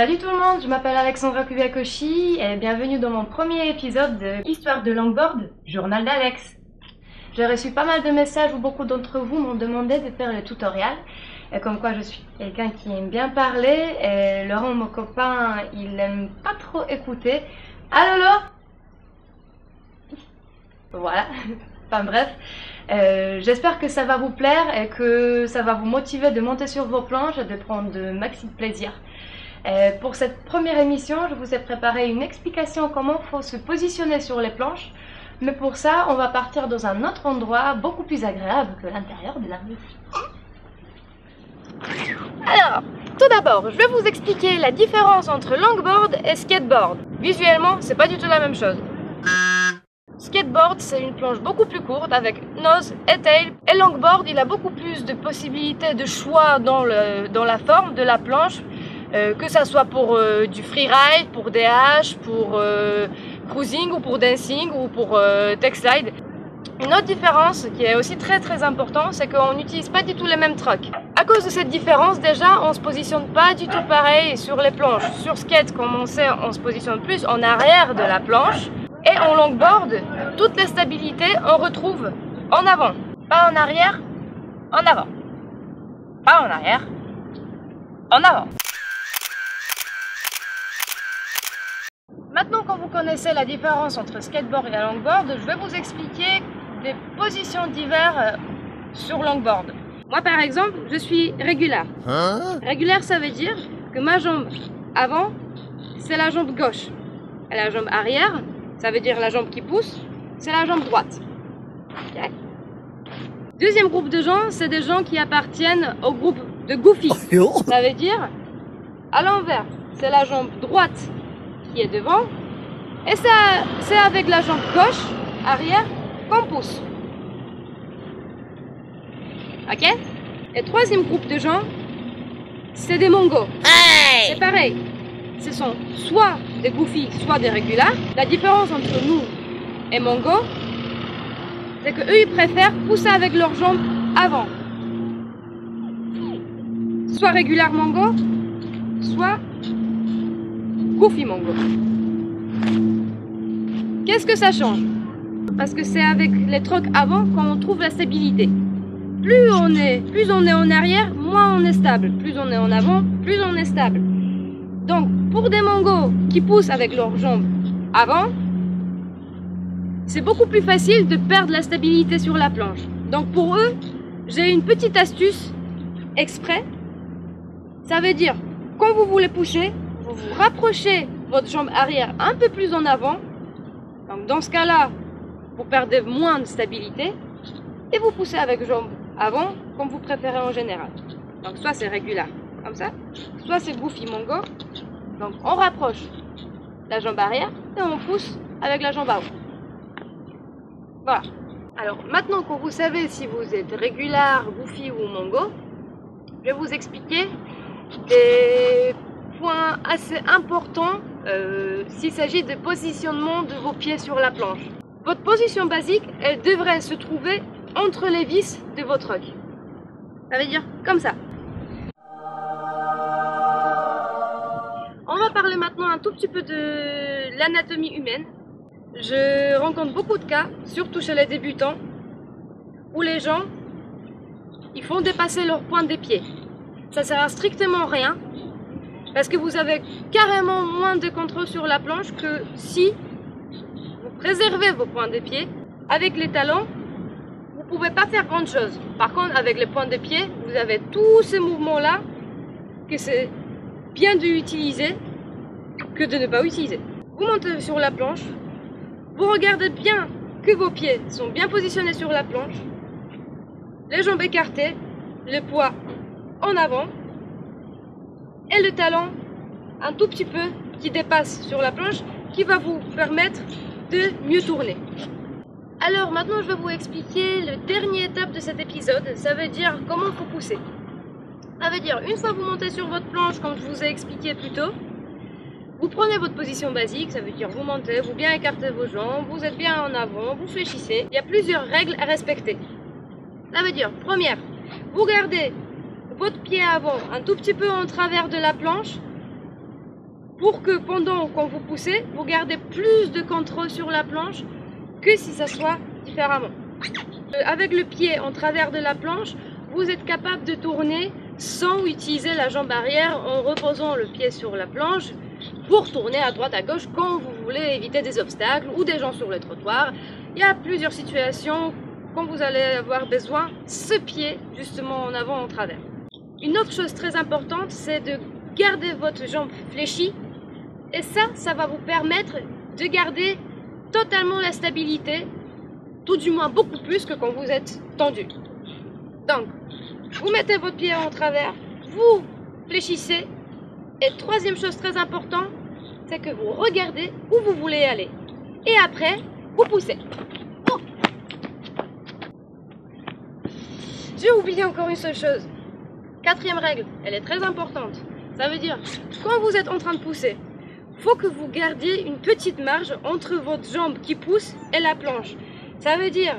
Salut tout le monde, je m'appelle Alexandra Kubiakoshi et bienvenue dans mon premier épisode de Histoire de longboard, Journal d'Alex. J'ai reçu pas mal de messages où beaucoup d'entre vous m'ont demandé de faire le tutoriel. Et comme quoi je suis quelqu'un qui aime bien parler et Laurent, mon copain, il aime pas trop écouter. Ah Lolo. Voilà, enfin bref. J'espère que ça va vous plaire et que ça va vous motiver de monter sur vos planches et de prendre de maxi plaisir. Pour cette première émission, je vous ai préparé une explication comment il faut se positionner sur les planches. Mais pour ça, on va partir dans un autre endroit beaucoup plus agréable que l'intérieur de la maison. Alors, tout d'abord, je vais vous expliquer la différence entre longboard et skateboard. Visuellement, c'est pas du tout la même chose. Skateboard, c'est une planche beaucoup plus courte avec nose et tail. Et longboard, il a beaucoup plus de possibilités de choix dans la forme de la planche. Que ça soit pour du freeride, pour DH, pour cruising ou pour dancing ou pour tech slide. Une autre différence qui est aussi très importante, c'est qu'on n'utilise pas du tout les mêmes trucks. À cause de cette différence, déjà, on se positionne pas du tout pareil sur les planches. Sur skate, comme on sait, on se positionne plus en arrière de la planche. Et en longboard, toutes les stabilités, on retrouve en avant. Pas en arrière, en avant. Pas en arrière, en avant. Maintenant que vous connaissez la différence entre skateboard et longboard, je vais vous expliquer des positions diverses sur longboard. Moi par exemple, je suis régulaire. Régulaire, ça veut dire que ma jambe avant, c'est la jambe gauche. Et la jambe arrière, ça veut dire la jambe qui pousse, c'est la jambe droite. Okay. Deuxième groupe de gens, c'est des gens qui appartiennent au groupe de Goofy. Ça veut dire, à l'envers, c'est la jambe droite qui est devant, et c'est avec la jambe gauche, arrière, qu'on pousse. Ok? Et troisième groupe de gens, c'est des mongos. Hey! C'est pareil. Ce sont soit des goofy, soit des régulaires. La différence entre nous et mongos, c'est que eux ils préfèrent pousser avec leurs jambes avant. Soit régulaire mongo, soit Goofy Mongo. Qu'est-ce que ça change? Parce que c'est avec les trucks avant qu'on trouve la stabilité. Plus on est en arrière, moins on est stable. Plus on est en avant, plus on est stable. Donc pour des mongos qui poussent avec leurs jambes avant, c'est beaucoup plus facile de perdre la stabilité sur la planche. Donc pour eux, j'ai une petite astuce exprès. Ça veut dire, quand vous voulez pousser, vous rapprochez votre jambe arrière un peu plus en avant. Donc dans ce cas-là, vous perdez moins de stabilité. Et vous poussez avec jambe avant, comme vous préférez en général. Donc soit c'est régulaire, comme ça. Soit c'est Goofy Mongo. Donc on rapproche la jambe arrière et on pousse avec la jambe avant. Voilà. Alors maintenant que vous savez si vous êtes régulaire, Goofy ou Mongo, je vais vous expliquer des point assez important s'il s'agit de positionnement de vos pieds sur la planche. Votre position basique, elle devrait se trouver entre les vis de votre truck. Ça veut dire comme ça. On va parler maintenant un tout petit peu de l'anatomie humaine. Je rencontre beaucoup de cas, surtout chez les débutants, où les gens ils font dépasser leur pointe des pieds. Ça sert à strictement rien. Parce que vous avez carrément moins de contrôle sur la planche que si vous préservez vos points de pied. Avec les talons, vous ne pouvez pas faire grand chose. Par contre, avec les points de pied, vous avez tous ces mouvements-là que c'est bien d'utiliser que de ne pas utiliser. Vous montez sur la planche, vous regardez bien que vos pieds sont bien positionnés sur la planche, les jambes écartées, le poids en avant, et le talon un tout petit peu qui dépasse sur la planche qui va vous permettre de mieux tourner. Alors maintenant je vais vous expliquer la dernière étape de cet épisode, ça veut dire comment il faut pousser. Ça veut dire une fois que vous montez sur votre planche comme je vous ai expliqué plus tôt, vous prenez votre position basique, ça veut dire vous montez, vous bien écartez vos jambes, vous êtes bien en avant, vous fléchissez. Il y a plusieurs règles à respecter. Ça veut dire, première, vous gardez votre pied avant un tout petit peu en travers de la planche pour que pendant qu'on vous poussez, vous gardez plus de contrôle sur la planche que si ça soit différemment. Avec le pied en travers de la planche, vous êtes capable de tourner sans utiliser la jambe arrière en reposant le pied sur la planche pour tourner à droite à gauche quand vous voulez éviter des obstacles ou des gens sur le trottoir. Il y a plusieurs situations quand vous allez avoir besoin ce pied justement en avant en travers. Une autre chose très importante, c'est de garder votre jambe fléchie et ça va vous permettre de garder totalement la stabilité, tout du moins beaucoup plus que quand vous êtes tendu. Donc, vous mettez votre pied en travers, vous fléchissez et troisième chose très importante, c'est que vous regardez où vous voulez aller et après, vous poussez. Oh. J'ai oublié encore une seule chose. Quatrième règle, elle est très importante. Ça veut dire, quand vous êtes en train de pousser, faut que vous gardiez une petite marge entre votre jambe qui pousse et la planche. Ça veut dire,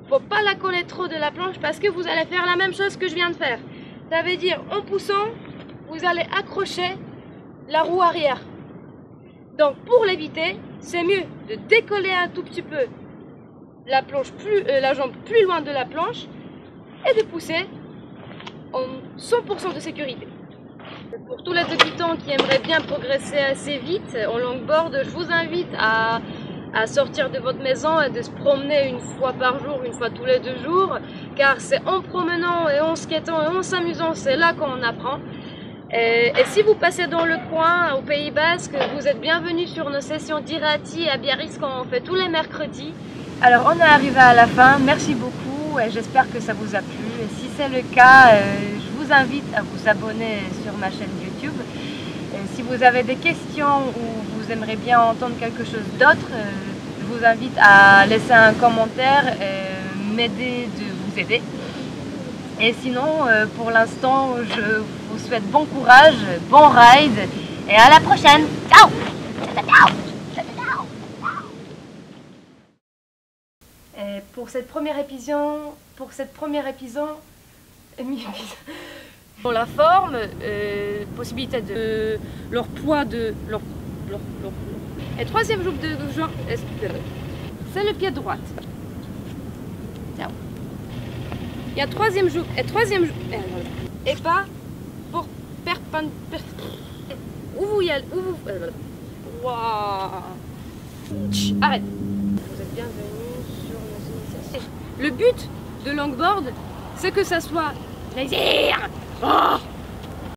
faut pas la coller trop de la planche parce que vous allez faire la même chose que je viens de faire. Ça veut dire, en poussant, vous allez accrocher la roue arrière. Donc, pour l'éviter, c'est mieux de décoller un tout petit peu la jambe plus loin de la planche et de pousser en 100% de sécurité. Pour tous les débutants qui aimeraient bien progresser assez vite en longboard, je vous invite à sortir de votre maison et de se promener une fois par jour, une fois tous les 2 jours, car c'est en promenant et en skatant et en s'amusant, c'est là qu'on apprend. Et si vous passez dans le coin, au Pays Basque, vous êtes bienvenus sur nos sessions d'Irati à Biarritz qu'on fait tous les mercredis. Alors on est arrivé à la fin, merci beaucoup et j'espère que ça vous a plu. Et si c'est le cas, je vous invite à vous abonner sur ma chaîne YouTube. Et si vous avez des questions ou vous aimeriez bien entendre quelque chose d'autre, je vous invite à laisser un commentaire et m'aider de vous aider. Et sinon, pour l'instant, je vous souhaite bon courage, bon ride et à la prochaine. Ciao! Et pour cette première épisode, pour la forme, possibilité de leur poids et troisième jour de genre, c'est le pied droit. Ciao. Il y a troisième jour et pas pour perpendiculaire. Où vous y allez, où vous. Wow. Arrête. Vous êtes bienvenus sur nos initiations. Le but de longboard, c'est que ça soit plaisir. Oh.